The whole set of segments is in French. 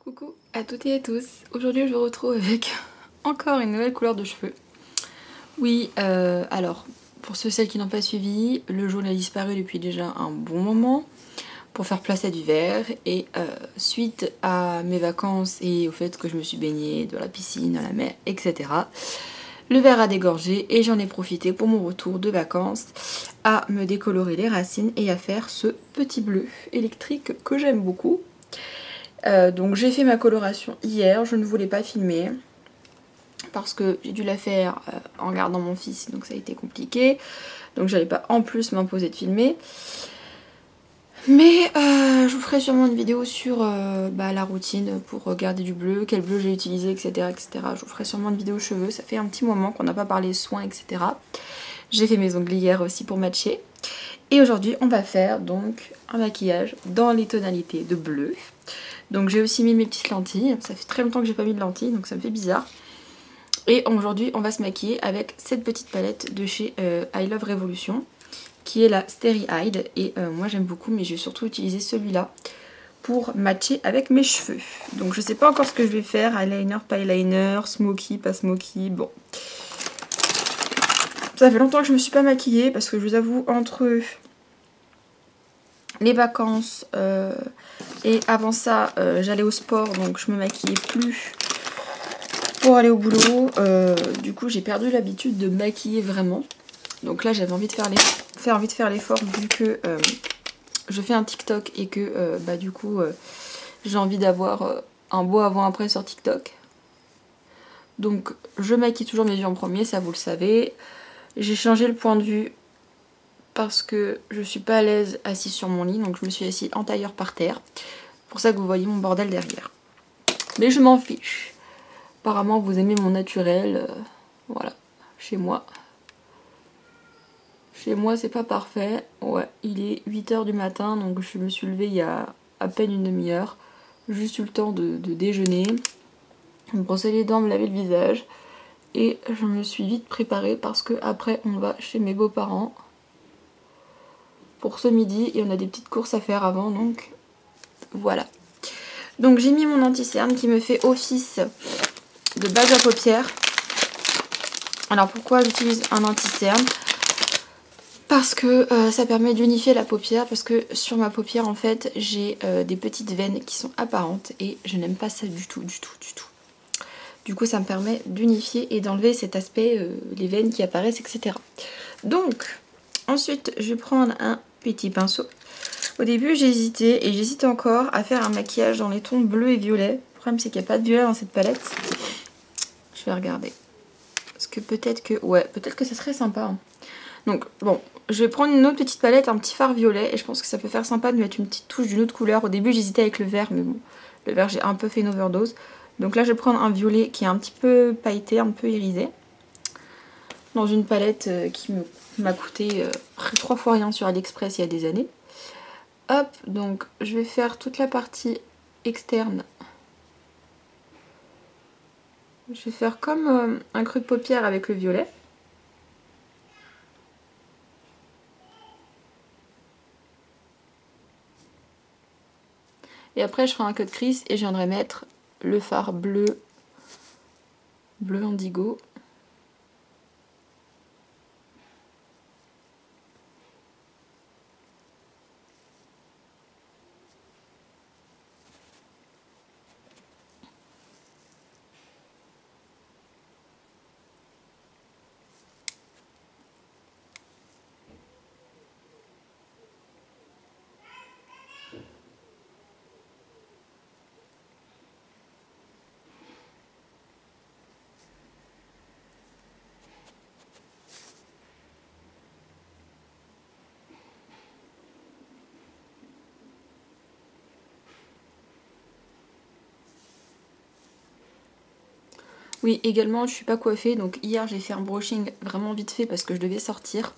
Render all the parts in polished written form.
Coucou à toutes et à tous, aujourd'hui je vous retrouve avec encore une nouvelle couleur de cheveux. Oui, alors, pour celles qui n'ont pas suivi, le jaune a disparu depuis déjà un bon moment pour faire place à du vert et suite à mes vacances et au fait que je me suis baignée dans la piscine, dans la mer, etc. Le vert a dégorgé et j'en ai profité pour mon retour de vacances à me décolorer les racines et à faire ce petit bleu électrique que j'aime beaucoup. Donc j'ai fait ma coloration hier, je ne voulais pas filmer parce que j'ai dû la faire en gardant mon fils, donc ça a été compliqué. Donc j'allais pas en plus m'imposer de filmer. Mais je vous ferai sûrement une vidéo sur la routine pour garder du bleu, quel bleu j'ai utilisé, etc., etc. Je vous ferai sûrement une vidéo cheveux, ça fait un petit moment qu'on n'a pas parlé soins, etc. J'ai fait mes ongles hier aussi pour matcher. Et aujourd'hui on va faire donc un maquillage dans les tonalités de bleu. Donc j'ai aussi mis mes petites lentilles, ça fait très longtemps que j'ai pas mis de lentilles donc ça me fait bizarre. Et aujourd'hui on va se maquiller avec cette petite palette de chez I Love Revolution qui est la Starry Eyed et moi j'aime beaucoup mais j'ai surtout utilisé celui-là pour matcher avec mes cheveux. Donc je sais pas encore ce que je vais faire, eyeliner, pas eyeliner, smoky, pas smoky, bon. Ça fait longtemps que je me suis pas maquillée parce que je vous avoue entre les vacances et avant ça j'allais au sport donc je me maquillais plus pour aller au boulot. Du coup j'ai perdu l'habitude de maquiller vraiment. Donc là j'avais envie de faire l'effort vu que je fais un TikTok et que du coup j'ai envie d'avoir un beau avant-après sur TikTok. Donc je maquille toujours mes yeux en premier, ça vous le savez. J'ai changé le point de vue parce que je suis pas à l'aise assise sur mon lit, donc je me suis assise en tailleur par terre. Pour ça que vous voyez mon bordel derrière. Mais je m'en fiche. Apparemment vous aimez mon naturel, voilà, chez moi. Chez moi c'est pas parfait, ouais, il est 8 h du matin, donc je me suis levée il y a à peine une demi-heure. Juste eu le temps de déjeuner, me brosser les dents, me laver le visage. Et je me suis vite préparée parce que après on va chez mes beaux-parents pour ce midi et on a des petites courses à faire avant, donc voilà. Donc j'ai mis mon anti-cerne qui me fait office de base à paupières. Alors pourquoi j'utilise un anti-cerne? Parce que ça permet d'unifier la paupière, parce que sur ma paupière en fait j'ai des petites veines qui sont apparentes et je n'aime pas ça du tout, du tout, du tout. Du coup ça me permet d'unifier et d'enlever cet aspect, les veines qui apparaissent, etc. Donc ensuite je vais prendre un petit pinceau. Au début j'ai hésité et j'hésite encore à faire un maquillage dans les tons bleu et violet. Le problème c'est qu'il n'y a pas de violet dans cette palette. Je vais regarder. Parce que peut-être que... ouais, peut-être que ça serait sympa. Hein. Donc bon, je vais prendre une autre petite palette, un petit fard violet. Et je pense que ça peut faire sympa de mettre une petite touche d'une autre couleur. Au début j'hésitais avec le vert, mais bon, le vert j'ai un peu fait une overdose. Donc là je vais prendre un violet qui est un petit peu pailleté, un peu irisé. Dans une palette qui m'a coûté 3 fois rien sur AliExpress il y a des années. Hop, donc je vais faire toute la partie externe. Je vais faire comme un creux de paupière avec le violet. Et après je ferai un cut crease et je viendrai mettre le fard bleu indigo. Oui, également je suis pas coiffée, donc hier j'ai fait un brushing vraiment vite fait parce que je devais sortir.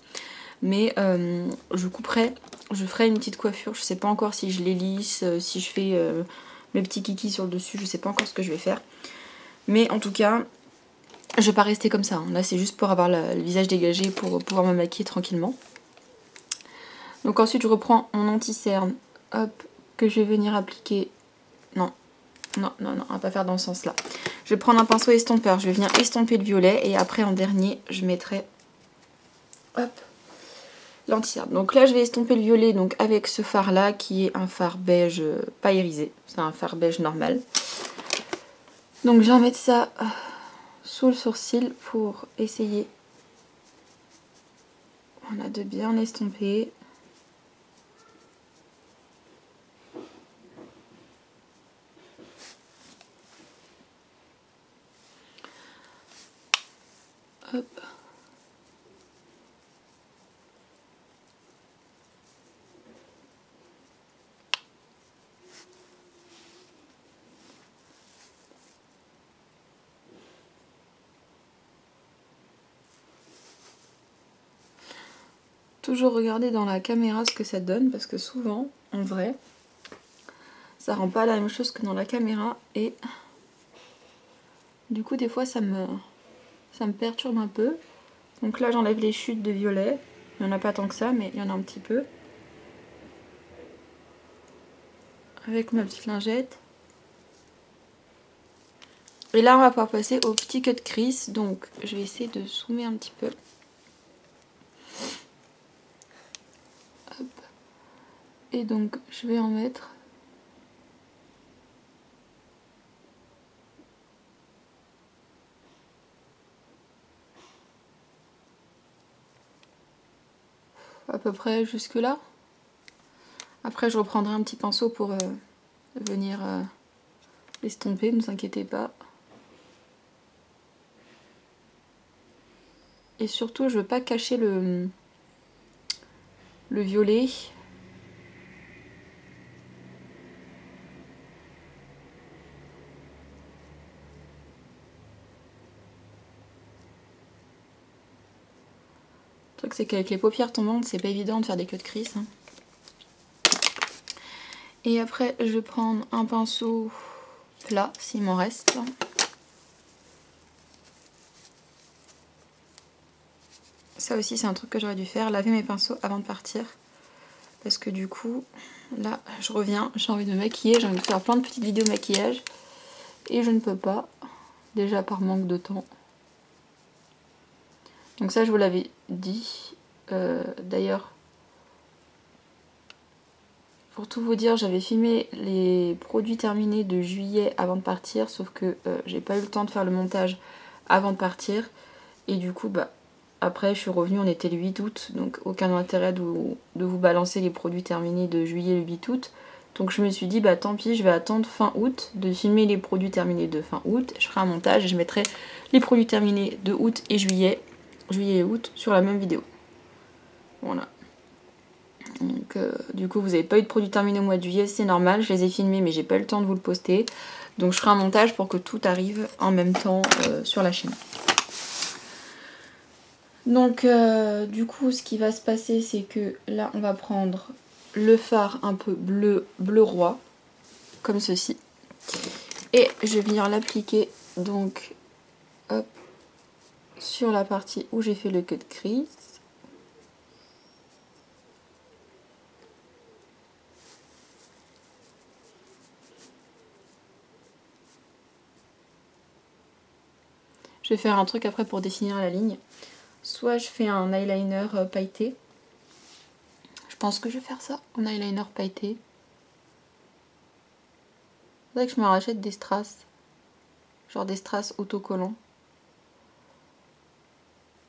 Mais je couperai, je ferai une petite coiffure, je sais pas encore si je les lisse, si je fais mes petits kikis sur le dessus, je sais pas encore ce que je vais faire. Mais en tout cas, je vais pas rester comme ça, hein. Là c'est juste pour avoir le visage dégagé, pour pouvoir me maquiller tranquillement. Donc ensuite je reprends mon anti-cerne, hop, que je vais venir appliquer, non, Non, non, non, on va pas faire dans ce sens-là. Je vais prendre un pinceau estompeur. Je vais venir estomper le violet. Et après, en dernier, je mettrai... Hop, l'anti-cerne. Donc là, je vais estomper le violet donc avec ce fard-là, qui est un fard beige pas irisé. C'est un fard beige normal. Donc je vais mettre ça sous le sourcil pour essayer, voilà, de bien l'estomper. Hop. Toujours regarder dans la caméra ce que ça donne, parce que souvent, en vrai, ça rend pas la même chose que dans la caméra, et du coup des fois ça me perturbe un peu. Donc là j'enlève les chutes de violet, il n'y en a pas tant que ça, mais il y en a un petit peu. Avec ma petite lingette. Et là on va pouvoir passer au petit cut crease, donc je vais essayer de zoomer un petit peu. Hop. Et donc je vais en mettre. À peu près jusque là. Après je reprendrai un petit pinceau pour venir l'estomper, ne vous inquiétez pas. Et surtout je veux pas cacher le violet. Le truc c'est qu'avec les paupières tombantes c'est pas évident de faire des cut crease. Hein. Et après je vais prendre un pinceau plat s'il m'en reste. Ça aussi c'est un truc que j'aurais dû faire, laver mes pinceaux avant de partir. Parce que du coup, là je reviens, j'ai envie de me maquiller, j'ai envie de faire plein de petites vidéos maquillage. Et je ne peux pas, déjà par manque de temps. Donc ça je vous l'avais dit. D'ailleurs, pour tout vous dire, j'avais filmé les produits terminés de juillet avant de partir. Sauf que j'ai pas eu le temps de faire le montage avant de partir. Et du coup, bah... Après, je suis revenue, on était le 8 août, donc aucun intérêt de vous balancer les produits terminés de juillet le 8 août. Donc je me suis dit, bah tant pis, je vais attendre fin août, de filmer les produits terminés de fin août. Je ferai un montage et je mettrai les produits terminés de août et juillet et août, sur la même vidéo. Voilà. Donc du coup, vous n'avez pas eu de produits terminés au mois de juillet, c'est normal, je les ai filmés, mais j'ai pas eu le temps de vous le poster. Donc je ferai un montage pour que tout arrive en même temps sur la chaîne. Donc du coup ce qui va se passer c'est que là on va prendre le fard un peu bleu roi comme ceci et je vais venir l'appliquer donc hop sur la partie où j'ai fait le cut crease. Je vais faire un truc après pour définir la ligne. Soit je fais un eyeliner pailleté. Je pense que je vais faire ça, un eyeliner pailleté. Faudrait que je me rachète des strass. Genre des strass autocollants.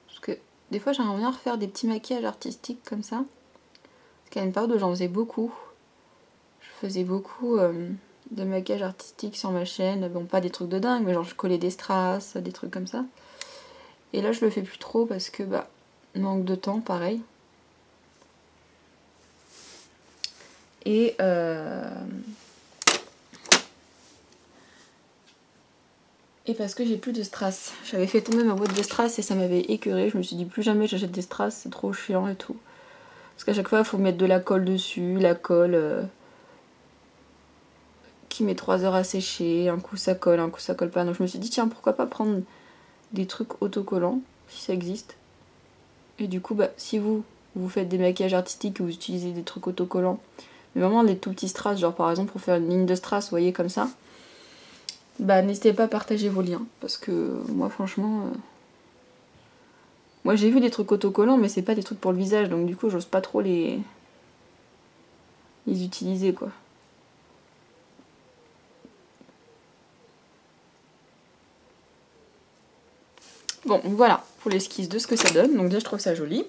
Parce que des fois j'aimerais bien refaire des petits maquillages artistiques comme ça. Parce qu'à une période où j'en faisais beaucoup. Je faisais beaucoup de maquillage artistique sur ma chaîne. Bon, pas des trucs de dingue, mais genre je collais des strass, des trucs comme ça. Et là je le fais plus trop parce que bah manque de temps pareil. Et parce que j'ai plus de strass. J'avais fait tomber ma boîte de strass et ça m'avait écœuré. Je me suis dit plus jamais j'achète des strass, c'est trop chiant et tout. Parce qu'à chaque fois il faut mettre de la colle dessus, la colle qui met 3 heures à sécher, un coup ça colle pas. Donc je me suis dit tiens pourquoi pas prendre des trucs autocollants si ça existe. Et du coup bah si vous faites des maquillages artistiques et vous utilisez des trucs autocollants, mais vraiment des tout petits strass, genre par exemple pour faire une ligne de strass, vous voyez comme ça, bah n'hésitez pas à partager vos liens. Parce que moi franchement... Moi j'ai vu des trucs autocollants mais c'est pas des trucs pour le visage. Donc du coup j'ose pas trop les utiliser quoi. Bon voilà pour l'esquisse de ce que ça donne. Donc déjà je trouve ça joli.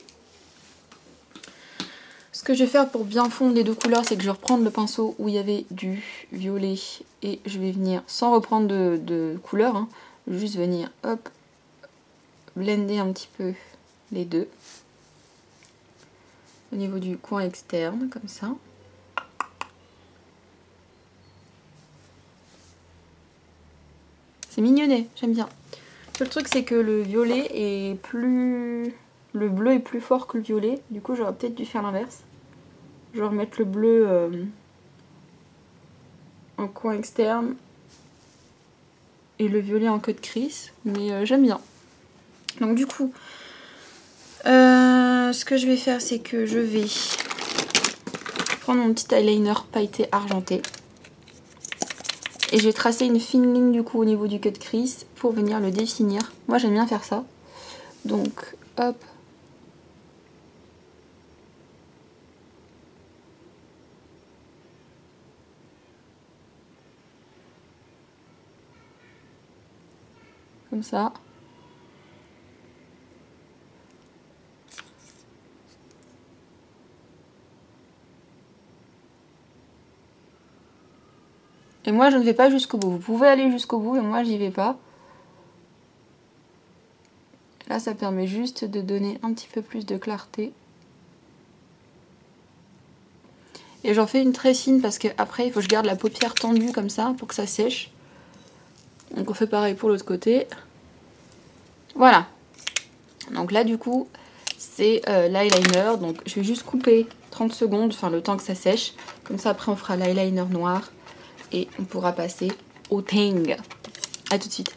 Ce que je vais faire pour bien fondre les deux couleurs, c'est que je vais reprendre le pinceau où il y avait du violet et je vais venir, sans reprendre de couleur, hein, juste venir, hop, blender un petit peu les deux au niveau du coin externe, comme ça. C'est mignonnet, j'aime bien. Le truc, c'est que le violet est plus... Le bleu est plus fort que le violet, du coup j'aurais peut-être dû faire l'inverse. Je vais remettre le bleu en coin externe et le violet en queue de crise, mais j'aime bien. Donc du coup, ce que je vais faire, c'est que je vais prendre mon petit eyeliner pailleté argenté et je vais tracer une fine ligne du coup au niveau du queue de crise pour venir le définir. Moi j'aime bien faire ça. Donc hop. Comme ça. Et moi je ne vais pas jusqu'au bout. Vous pouvez aller jusqu'au bout et moi j'y vais pas. Là ça permet juste de donner un petit peu plus de clarté. Et j'en fais une très fine parce que après il faut que je garde la paupière tendue comme ça pour que ça sèche. Donc on fait pareil pour l'autre côté. Voilà. Donc là du coup c'est l'eyeliner. Donc je vais juste couper 30 secondes, enfin le temps que ça sèche. Comme ça après on fera l'eyeliner noir. Et on pourra passer au ting. A tout de suite.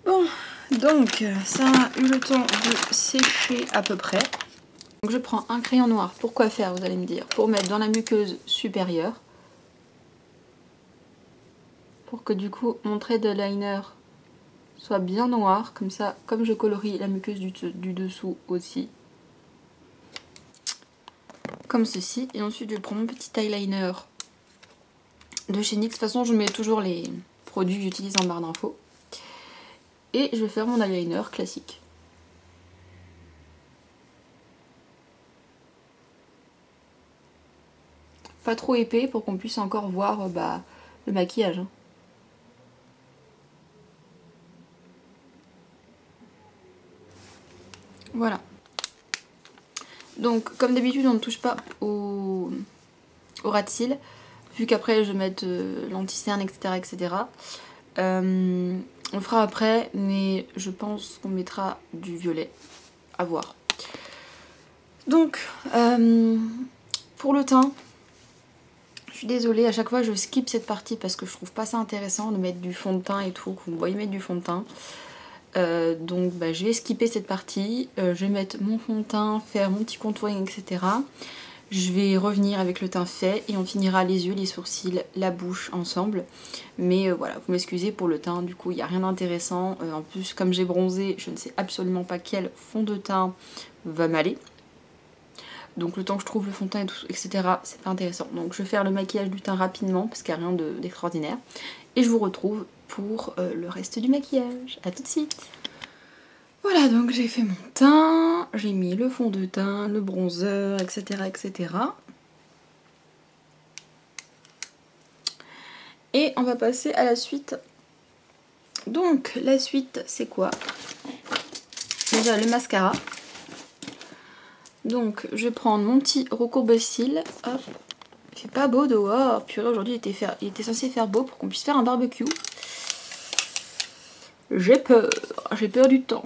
Bon, donc ça a eu le temps de sécher à peu près. Donc je prends un crayon noir. Pour quoi faire, vous allez me dire? Pour mettre dans la muqueuse supérieure. Pour que du coup mon trait de liner soit bien noir. Comme ça, comme je colorie la muqueuse du dessous aussi. Comme ceci. Et ensuite je prends mon petit eyeliner de chez NYX. De toute façon je mets toujours les produits que j'utilise en barre d'infos. Et je vais faire mon eyeliner classique. Pas trop épais pour qu'on puisse encore voir le maquillage. Hein. Voilà. Donc comme d'habitude on ne touche pas au ras de cils. Vu qu'après je vais mettre l'anti-cerne etc. etc. On le fera après mais je pense qu'on mettra du violet. À voir. Donc pour le teint, je suis désolée, à chaque fois je skip cette partie parce que je trouve pas ça intéressant de mettre du fond de teint et tout, que vous me voyez mettre du fond de teint. Donc je vais skipper cette partie, je vais mettre mon fond de teint, faire mon petit contouring etc. Je vais revenir avec le teint fait et on finira les yeux, les sourcils, la bouche ensemble. Mais voilà, vous m'excusez pour le teint, du coup il n'y a rien d'intéressant. En plus comme j'ai bronzé, je ne sais absolument pas quel fond de teint va m'aller. Donc le temps que je trouve le fond de teint et tout, etc. c'est pas intéressant. Donc je vais faire le maquillage du teint rapidement parce qu'il n'y a rien d'extraordinaire. Et je vous retrouve pour le reste du maquillage. A tout de suite. Voilà, donc j'ai fait mon teint, j'ai mis le fond de teint, le bronzer, etc. etc. Et on va passer à la suite. Donc la suite c'est quoi? Déjà le mascara. Donc je vais prendre mon petit recourbe-cils. Hop. Il fait pas beau dehors. Purée, aujourd'hui il était censé faire beau pour qu'on puisse faire un barbecue. J'ai peur du temps.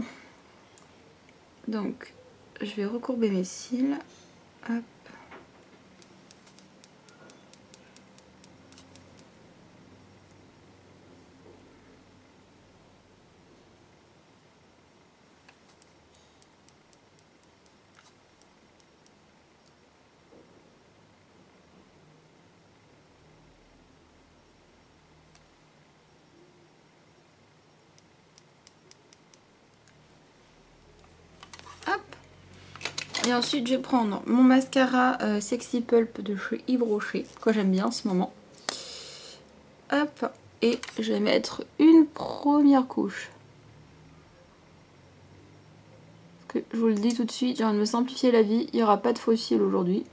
Donc je vais recourber mes cils. Hop. Et ensuite je vais prendre mon mascara Sexy Pulp de chez Yves Rocher, que j'aime bien en ce moment. Hop, et je vais mettre une première couche. Parce que je vous le dis tout de suite, j'ai envie de me simplifier la vie, il n'y aura pas de fossiles aujourd'hui.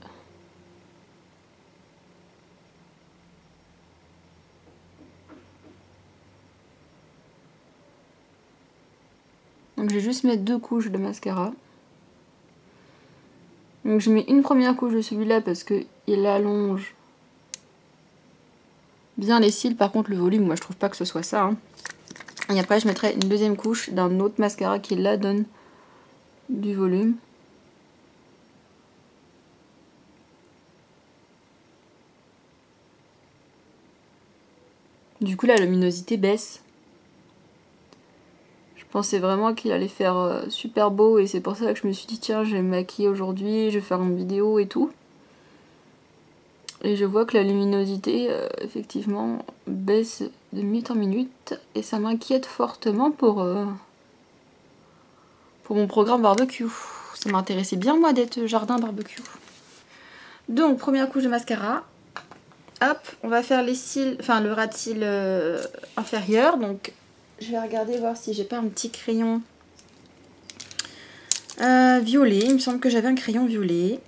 Donc je vais juste mettre 2 couches de mascara. Donc je mets une première couche de celui-là parce qu'il allonge bien les cils. Par contre le volume, moi je trouve pas que ce soit ça. Hein. Et après je mettrai une deuxième couche d'un autre mascara qui là donne du volume. Du coup la luminosité baisse. Je pensais vraiment qu'il allait faire super beau et c'est pour ça que je me suis dit tiens je vais me maquiller aujourd'hui, je vais faire une vidéo et tout. Et je vois que la luminosité effectivement baisse de minute en minute et ça m'inquiète fortement pour mon programme barbecue. Ça m'intéressait bien moi d'être jardin barbecue. Donc première couche de mascara. Hop, on va faire les cils, enfin le ras de cils inférieur. Donc je vais regarder voir si j'ai pas un petit crayon violet. Il me semble que j'avais un crayon violet.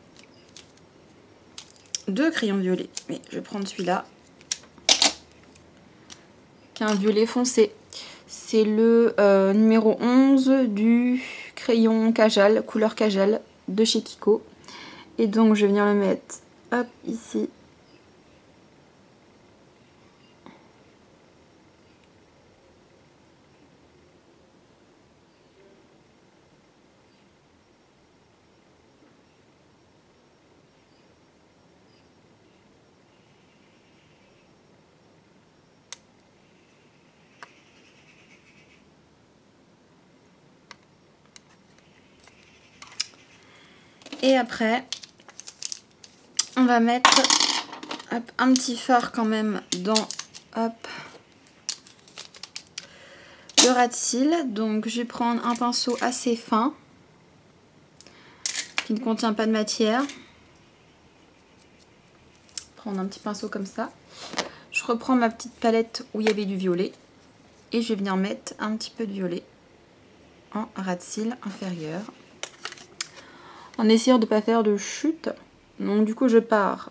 2 crayons violets. Mais je vais prendre celui-là. Qui est un violet foncé. C'est le numéro 11 du crayon Kajal, couleur Kajal de chez Kiko. Et donc je vais venir le mettre hop ici. Et après, on va mettre hop, un petit fard quand même dans hop, le ras de cils. Donc je vais prendre un pinceau assez fin, qui ne contient pas de matière. Prendre un petit pinceau comme ça. Je reprends ma petite palette où il y avait du violet. Et je vais venir mettre un petit peu de violet en ras de cils inférieur. En essayant de ne pas faire de chute. Donc du coup je pars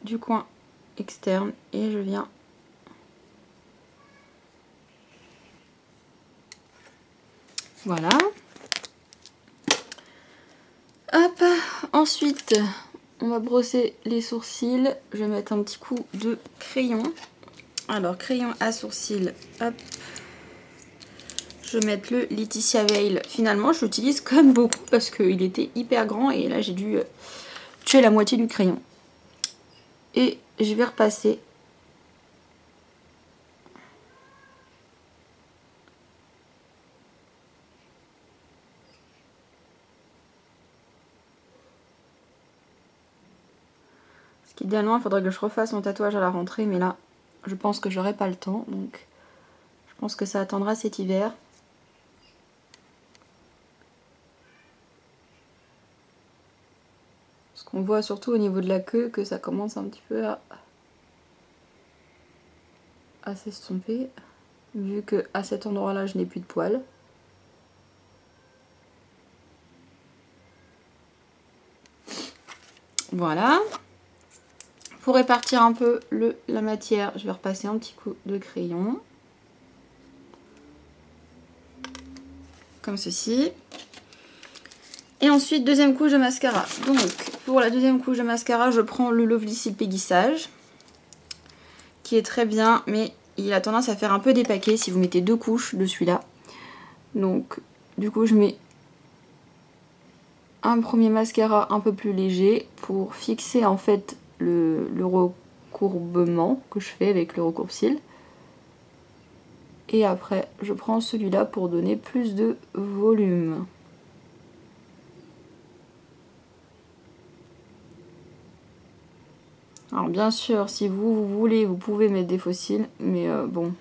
du coin externe et je viens voilà. Hop, ensuite on va brosser les sourcils. Je vais mettre un petit coup de crayon. Alors crayon à sourcils, hop. Je vais mettre le Laetitia Veil. Finalement je l'utilise quand même beaucoup parce qu'il était hyper grand et là j'ai dû tuer la moitié du crayon. Et je vais repasser parce qu'idéalement il faudrait que je refasse mon tatouage à la rentrée, mais là je pense que j'aurai pas le temps, donc je pense que ça attendra cet hiver. Parce qu'on voit surtout au niveau de la queue que ça commence un petit peu à s'estomper, vu que à cet endroit là je n'ai plus de poils. Voilà. Pour répartir un peu la matière, je vais repasser un petit coup de crayon. Comme ceci. Et ensuite, deuxième couche de mascara. Donc, pour la deuxième couche de mascara, je prends le Lovely Silk Aiguissage. Qui est très bien, mais il a tendance à faire un peu dépaquer si vous mettez 2 couches de celui-là. Donc, du coup, je mets un premier mascara un peu plus léger pour fixer en fait le recourbement que je fais avec le recourbe-cils. Et après, je prends celui-là pour donner plus de volume. Alors bien sûr, si vous voulez, vous pouvez mettre des faux cils, mais bon.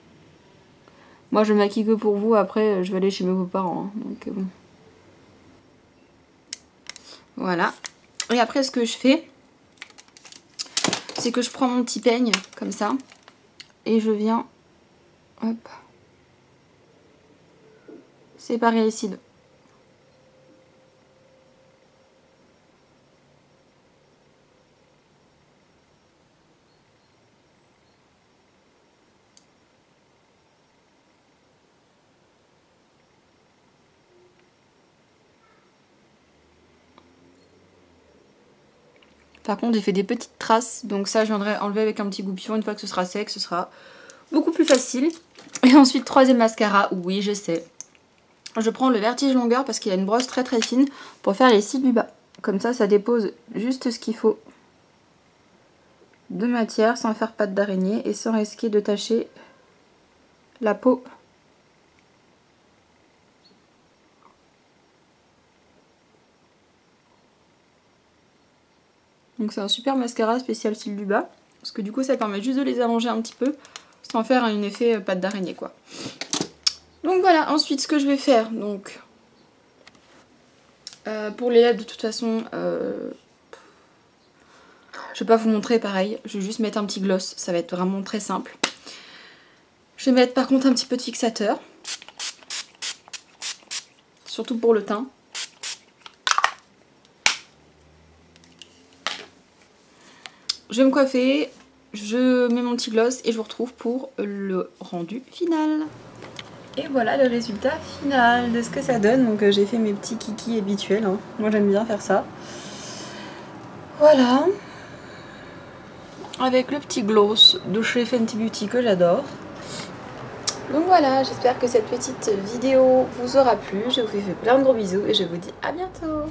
Moi je maquille que pour vous, après je vais aller chez mes beaux-parents, hein, donc bon. Voilà. Et après ce que je fais, c'est que je prends mon petit peigne comme ça et je viens hop, séparer les cils. Par contre j'ai fait des petites traces, donc ça je viendrai enlever avec un petit goupillon une fois que ce sera sec, ce sera beaucoup plus facile. Et ensuite troisième mascara, oui je sais, je prends le Vertige longueur parce qu'il a une brosse très très fine pour faire les cils du bas. Comme ça dépose juste ce qu'il faut de matière sans faire pâte d'araignée et sans risquer de tacher la peau. Donc c'est un super mascara spécial cils du bas, parce que du coup ça permet juste de les allonger un petit peu, sans faire un effet pâte d'araignée quoi. Donc voilà, ensuite ce que je vais faire, donc pour les lèvres de toute façon, je vais pas vous montrer pareil, je vais juste mettre un petit gloss, ça va être vraiment très simple. Je vais mettre par contre un petit peu de fixateur, surtout pour le teint. Je vais me coiffer, je mets mon petit gloss et je vous retrouve pour le rendu final. Et voilà le résultat final de ce que ça donne. Donc j'ai fait mes petits kikis habituels, hein. Moi j'aime bien faire ça. Voilà. Avec le petit gloss de chez Fenty Beauty que j'adore. Donc voilà, j'espère que cette petite vidéo vous aura plu. Je vous fais plein de gros bisous et je vous dis à bientôt.